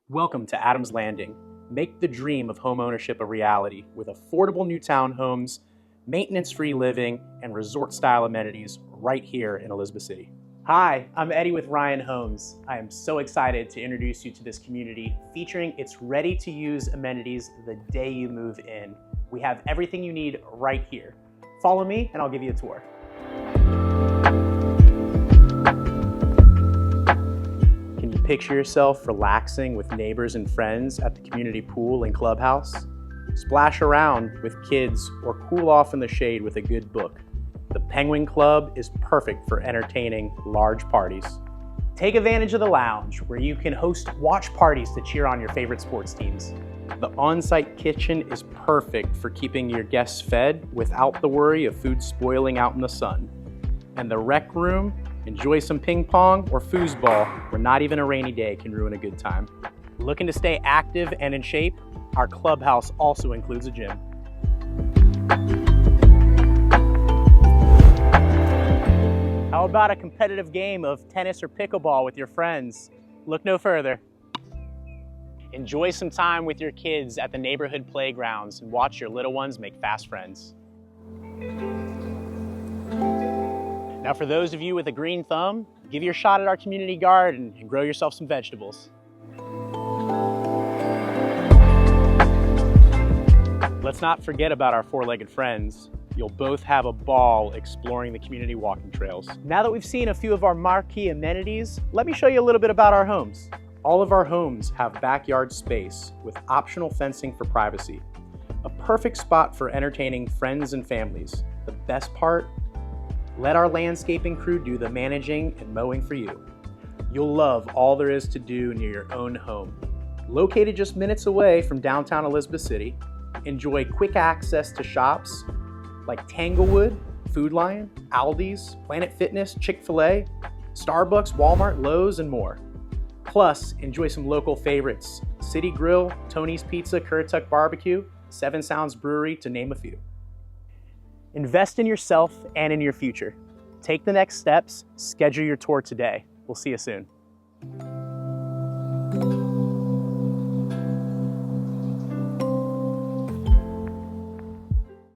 Welcome to Adams Landing. Make the dream of homeownership a reality with affordable new townhomes, maintenance-free living, and resort-style amenities right here in Elizabeth City. Hi, I'm Eddie with Ryan Homes. I am so excited to introduce you to this community featuring its ready-to-use amenities the day you move in. We have everything you need right here. Follow me and I'll give you a tour. Can you picture yourself relaxing with neighbors and friends at the community pool and clubhouse? Splash around with kids or cool off in the shade with a good book. The Penguin Club is perfect for entertaining large parties. Take advantage of the lounge where you can host watch parties to cheer on your favorite sports teams. The on-site kitchen is perfect for keeping your guests fed without the worry of food spoiling out in the sun. And the rec room, enjoy some ping pong or foosball where not even a rainy day can ruin a good time. Looking to stay active and in shape? Our clubhouse also includes a gym. How about a competitive game of tennis or pickleball with your friends? Look no further. Enjoy some time with your kids at the neighborhood playgrounds and watch your little ones make fast friends. Now for those of you with a green thumb, give your shot at our community garden and grow yourself some vegetables. Let's not forget about our four-legged friends. You'll both have a ball exploring the community walking trails. Now that we've seen a few of our marquee amenities, let me show you a little bit about our homes. All of our homes have backyard space with optional fencing for privacy. A perfect spot for entertaining friends and families. The best part? Let our landscaping crew do the managing and mowing for you. You'll love all there is to do near your own home. Located just minutes away from downtown Elizabeth City, enjoy quick access to shops like Tanglewood, Food Lion, Aldi's, Planet Fitness, Chick-fil-A, Starbucks, Walmart, Lowe's, and more. Plus, enjoy some local favorites, City Grill, Tony's Pizza, Currituck Barbecue, Seven Sounds Brewery, to name a few. Invest in yourself and in your future. Take the next steps, schedule your tour today. We'll see you soon.